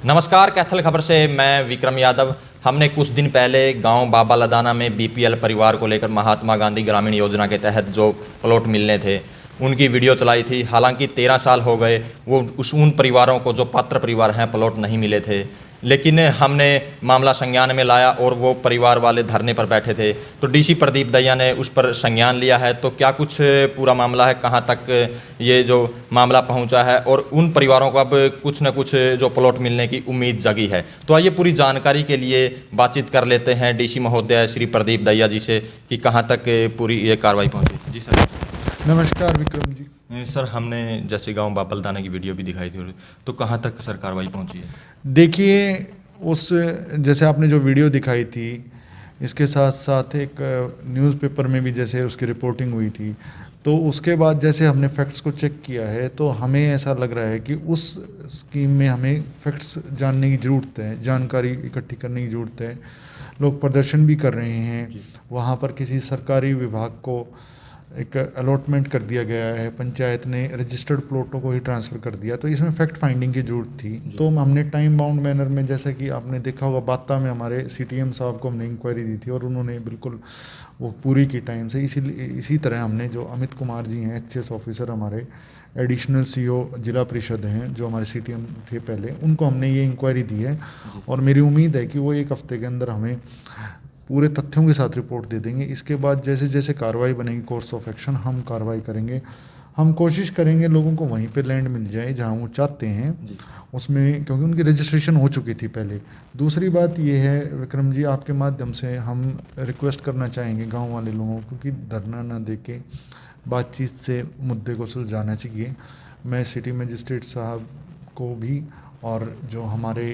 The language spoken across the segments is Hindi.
नमस्कार, कैथल खबर से मैं विक्रम यादव। हमने कुछ दिन पहले गांव बाबा लदाना में बीपीएल परिवार को लेकर महात्मा गांधी ग्रामीण योजना के तहत जो प्लॉट मिलने थे उनकी वीडियो चलाई थी। हालांकि 13 साल हो गए, वो उन परिवारों को जो पात्र परिवार हैं प्लॉट नहीं मिले थे, लेकिन हमने मामला संज्ञान में लाया और वो परिवार वाले धरने पर बैठे थे। तो डीसी प्रदीप दैया ने उस पर संज्ञान लिया है। तो क्या कुछ पूरा मामला है, कहाँ तक ये जो मामला पहुंचा है और उन परिवारों को अब कुछ न कुछ जो प्लॉट मिलने की उम्मीद जगी है। तो आइए पूरी जानकारी के लिए बातचीत कर लेते हैं डीसी महोदय श्री प्रदीप दैया जी से कि कहाँ तक पूरी ये कार्रवाई पहुँची। जी सर। नमस्कार विक्रम जी। सर, हमने जैसे गांव बापलदाना की वीडियो भी दिखाई थी, तो कहाँ तक सर कार्रवाई पहुंची है? देखिए, उस जैसे आपने जो वीडियो दिखाई थी, इसके साथ साथ एक न्यूज़पेपर में भी जैसे उसकी रिपोर्टिंग हुई थी, तो उसके बाद जैसे हमने फैक्ट्स को चेक किया है तो हमें ऐसा लग रहा है कि उस स्कीम में हमें फैक्ट्स जानने की ज़रूरत है, जानकारी इकट्ठी करने की ज़रूरत है। लोग प्रदर्शन भी कर रहे हैं, वहाँ पर किसी सरकारी विभाग को एक अलॉटमेंट कर दिया गया है, पंचायत ने रजिस्टर्ड प्लॉटों को ही ट्रांसफ़र कर दिया, तो इसमें फैक्ट फाइंडिंग की ज़रूरत थी। तो हमने टाइम बाउंड मैनर में, जैसा कि आपने देखा होगा, बाता में हमारे सीटीएम साहब को हमने इंक्वायरी दी थी और उन्होंने बिल्कुल वो पूरी की टाइम से। इसी तरह हमने जो अमित कुमार जी हैं, एचसीएस ऑफिसर हमारे, एडिशनल सीओ जिला परिषद हैं, जो हमारे सीटीएम थे पहले, उनको हमने ये इंक्वायरी दी है और मेरी उम्मीद है कि वो एक हफ्ते के अंदर हमें पूरे तथ्यों के साथ रिपोर्ट दे देंगे। इसके बाद जैसे जैसे कार्रवाई बनेगी, कोर्स ऑफ एक्शन हम कार्रवाई करेंगे। हम कोशिश करेंगे लोगों को वहीं पे लैंड मिल जाए जहां वो चाहते हैं उसमें, क्योंकि उनकी रजिस्ट्रेशन हो चुकी थी पहले। दूसरी बात ये है विक्रम जी, आपके माध्यम से हम रिक्वेस्ट करना चाहेंगे गाँव वाले लोगों को कि धरना ना दे के बातचीत से मुद्दे को सुलझाना चाहिए। मैं सिटी मजिस्ट्रेट साहब को भी और जो हमारे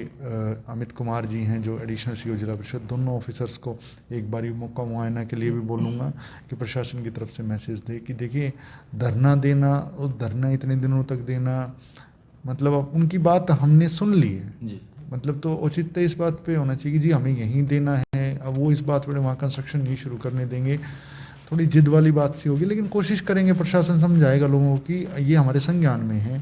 अमित कुमार जी हैं जो एडिशनल सीओ जिला परिषद, दोनों ऑफिसर्स को एक बारी मौका मुआयना के लिए भी बोलूँगा कि प्रशासन की तरफ से मैसेज दे कि देखिए, धरना देना और धरना इतने दिनों तक देना, मतलब अब उनकी बात हमने सुन ली है जी, मतलब तो औचित्य इस बात पे होना चाहिए कि जी हमें यहीं देना है। अब वो इस बात पर वहाँ कंस्ट्रक्शन नहीं शुरू करने देंगे, थोड़ी जिद वाली बात सी होगी, लेकिन कोशिश करेंगे, प्रशासन समझाएगा लोगों को कि ये हमारे संज्ञान में है।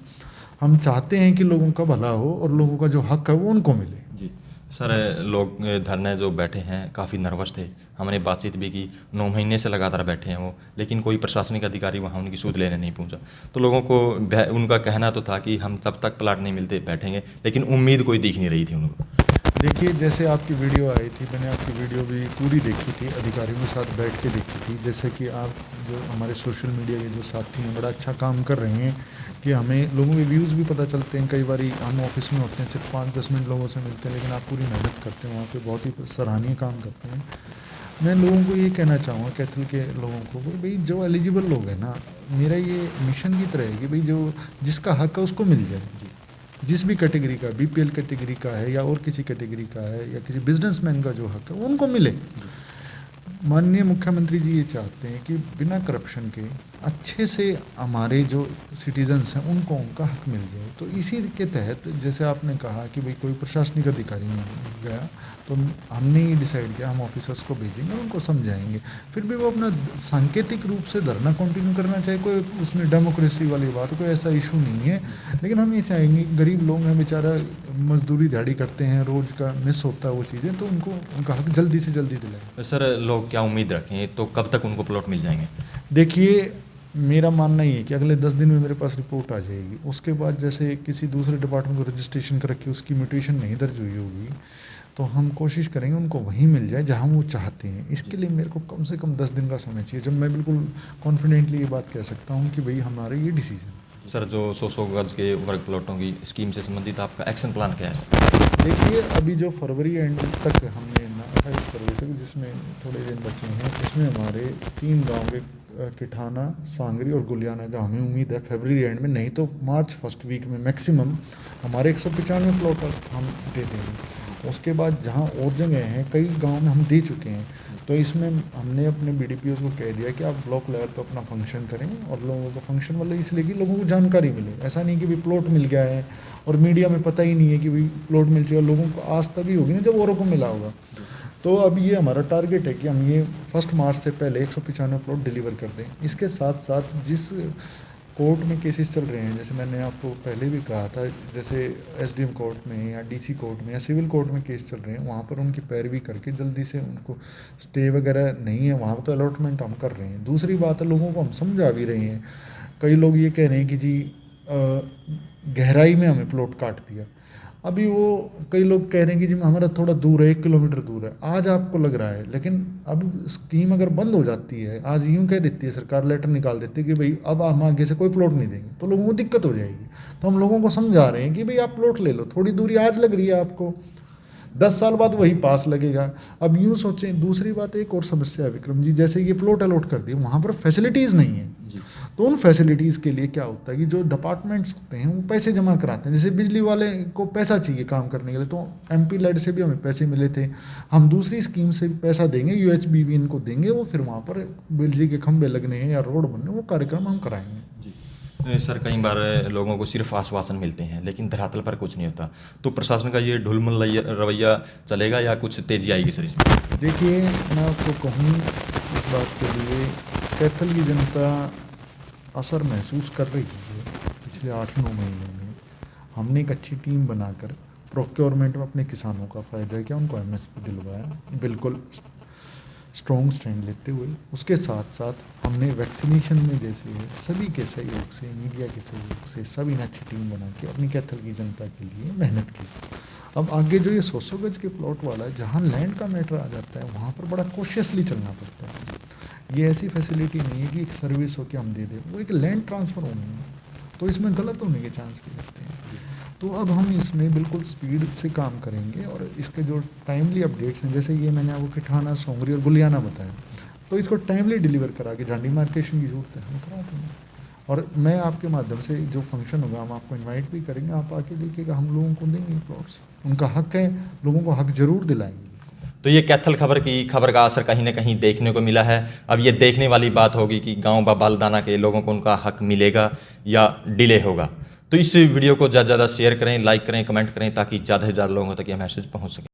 हम चाहते हैं कि लोगों का भला हो और लोगों का जो हक है वो उनको मिले। जी सर, लोग धरने जो बैठे हैं काफ़ी नर्वस थे। हमने बातचीत भी की, 9 महीने से लगातार बैठे हैं वो, लेकिन कोई प्रशासनिक अधिकारी वहाँ उनकी सूद लेने नहीं पहुँचा। तो लोगों को उनका कहना तो था कि हम जब तक प्लाट नहीं मिलते बैठेंगे, लेकिन उम्मीद कोई दिख नहीं रही थी उनको। देखिए, जैसे आपकी वीडियो आई थी, मैंने आपकी वीडियो भी पूरी देखी थी, अधिकारियों के साथ बैठ के देखी थी। जैसे कि आप जो हमारे सोशल मीडिया के जो साथी हैं बड़ा अच्छा काम कर रहे हैं कि हमें लोगों के व्यूज़ भी पता चलते हैं। कई बार हम ऑफिस में होते हैं, सिर्फ 5-10 मिनट लोगों से मिलते हैं, लेकिन आप पूरी मेहनत करते हैं, वहाँ पे बहुत ही सराहनीय काम करते हैं। मैं लोगों को ये कहना चाहूँगा, कैथल के लोगों को, भाई जो एलिजिबल लोग हैं ना, मेरा ये मिशन की तरह है कि भाई जो जिसका हक है उसको मिल जाए। जिस भी कैटेगरी का, बीपीएल कैटेगरी का है या और किसी कैटेगरी का है या किसी बिजनेसमैन का जो हक है वो उनको मिले। माननीय मुख्यमंत्री जी ये चाहते हैं कि बिना करप्शन के अच्छे से हमारे जो सिटीजन्स हैं उनको उनका हक मिल जाए। तो इसी के तहत जैसे आपने कहा कि भाई कोई प्रशासनिक अधिकारी नहीं गया, तो हमने ये डिसाइड किया हम ऑफिसर्स को भेजेंगे, उनको समझाएंगे। फिर भी वो अपना सांकेतिक रूप से धरना कंटिन्यू करना चाहे, कोई उसमें डेमोक्रेसी वाली बात, कोई ऐसा इशू नहीं है। लेकिन हम ये चाहेंगे, गरीब लोग हैं बेचारा, मजदूरी दिहाड़ी करते हैं, रोज़ का मिस होता है वो चीज़ें, तो उनको उनका हक जल्दी से जल्दी दिलाएं। सर, लोग क्या उम्मीद रखें, तो कब तक उनको प्लॉट मिल जाएंगे? देखिए, मेरा मानना ये है कि अगले 10 दिन में मेरे पास रिपोर्ट आ जाएगी। उसके बाद जैसे किसी दूसरे डिपार्टमेंट को रजिस्ट्रेशन कर रखी, उसकी म्यूटेशन नहीं दर्ज हुई होगी, तो हम कोशिश करेंगे उनको वहीं मिल जाए जहां वो चाहते हैं। इसके लिए मेरे को कम से कम 10 दिन का समय चाहिए, जब मैं बिल्कुल कॉन्फिडेंटली ये बात कह सकता हूँ कि भाई हमारा ये डिसीजन। सर, जो 100 गज के वर्ग प्लॉटों की स्कीम से संबंधित आपका एक्शन प्लान क्या है? देखिए, अभी जो फरवरी एंड तक हमने 28 फरवरी तक, जिसमें थोड़े दिन बचे हैं, इसमें हमारे 3 गाँव के किठाना, सांगरी और गुलियाना का हमें उम्मीद है फरवरी एंड में, नहीं तो मार्च फर्स्ट वीक में मैक्सिमम हमारे 195 प्लॉट हम दे देंगे। उसके बाद जहाँ और जगह हैं, कई गांव में हम दे चुके हैं, तो इसमें हमने अपने बीडीपीओ को कह दिया कि आप ब्लॉक लेवल पर अपना फंक्शन करें, और लोगों को फंक्शन मतलब इसलिए कि लोगों को जानकारी मिले। ऐसा नहीं कि भाई प्लॉट मिल गया है और मीडिया में पता ही नहीं है कि भाई प्लॉट मिल जाएगा, लोगों को आस तभी होगी ना जब औरों को मिला होगा। तो अब ये हमारा टारगेट है कि हम ये 1 मार्च से पहले 195 प्लॉट डिलीवर कर दें। इसके साथ साथ जिस कोर्ट में केसेस चल रहे हैं, जैसे मैंने आपको पहले भी कहा था, जैसे एसडीएम कोर्ट में या डीसी कोर्ट में या सिविल कोर्ट में केस चल रहे हैं, वहाँ पर उनकी पैरवी करके जल्दी से उनको स्टे वगैरह नहीं है, वहाँ पर तो अलॉटमेंट हम कर रहे हैं। दूसरी बात है, लोगों को हम समझा भी रहे हैं। कई लोग ये कह रहे हैं कि जी गहराई में हमें प्लॉट काट दिया। अभी वो कई लोग कह रहे हैं कि जी हमारा थोड़ा दूर है, 1 किलोमीटर दूर है, आज आपको लग रहा है, लेकिन अब स्कीम अगर बंद हो जाती है, आज यूं कह देती है सरकार, लेटर निकाल देती है कि भाई अब हम आगे से कोई प्लॉट नहीं देंगे, तो लोगों को दिक्कत हो जाएगी। तो हम लोगों को समझा रहे हैं कि भाई आप प्लॉट ले लो, थोड़ी दूरी आज लग रही है आपको, 10 साल बाद वही पास लगेगा। अब यूँ सोचें। दूसरी बात एक और समस्या है विक्रम जी, जैसे ये प्लॉट अलॉट कर दिए, वहाँ पर फैसिलिटीज़ नहीं है जी। तो उन फैसिलिटीज़ के लिए क्या होता है कि जो डिपार्टमेंट्स होते हैं वो पैसे जमा कराते हैं। जैसे बिजली वाले को पैसा चाहिए काम करने के लिए, तो एमपी लेड से भी हमें पैसे मिले थे, हम दूसरी स्कीम से भी पैसा देंगे, यूएचबीबी इनको देंगे, वो फिर वहाँ पर बिजली के खंभे लगने हैं या रोड बनने, वो कार्यक्रम हम कराएंगे। सर कई बार लोगों को सिर्फ आश्वासन मिलते हैं लेकिन धरातल पर कुछ नहीं होता, तो प्रशासन का ये ढुलमुल रवैया चलेगा या कुछ तेजी आएगी सर इसमें? देखिए, मैं आपको कहूँ इस बात के लिए, कैथल की जनता असर महसूस कर रही है। पिछले 8-9 महीनों में हमने एक अच्छी टीम बनाकर प्रोक्योरमेंट में अपने किसानों का फ़ायदा किया, उनको एमएसपी दिलवाया, बिल्कुल स्ट्रॉन्ग स्टैंड लेते हुए। उसके साथ साथ हमने वैक्सीनेशन में जैसे सभी के सहयोग से, मीडिया के सहयोग से, सभी ने अच्छी टीम बना के अपनी कैथल की जनता के लिए मेहनत की। अब आगे जो ये 100 गज के प्लॉट वाला है, जहाँ लैंड का मैटर आ जाता है, वहाँ पर बड़ा कॉशियसली चलना पड़ता है। ये ऐसी फैसिलिटी नहीं है कि एक सर्विस हो के हम दे दें, वो एक लैंड ट्रांसफ़र होनी है, तो इसमें गलत होने के चांस भी रहते हैं। तो अब हम इसमें बिल्कुल स्पीड से काम करेंगे और इसके जो टाइमली अपडेट्स हैं, जैसे ये मैंने आपको किठाना, सोंगरी और गुलियाना बताया, तो इसको टाइमली डिलीवर करा के, जहाँ डिमार्केशन की जरूरत है हम करा देंगे। और मैं आपके माध्यम से जो फंक्शन होगा हम आपको इनवाइट भी करेंगे, आप आके देखिएगा, हम लोगों को देंगे प्लॉट्स, उनका हक है, लोगों को हक जरूर दिलाएंगे। तो ये कैथल खबर का असर कहीं ना कहीं देखने को मिला है। अब ये देखने वाली बात होगी कि गांव बाबालदाना के लोगों को उनका हक मिलेगा या डिले होगा। तो इस वीडियो को ज़्यादा से ज़्यादा शेयर करें, लाइक करें, कमेंट करें, ताकि ज़्यादा से ज़्यादा लोगों तक ये मैसेज पहुंच सके।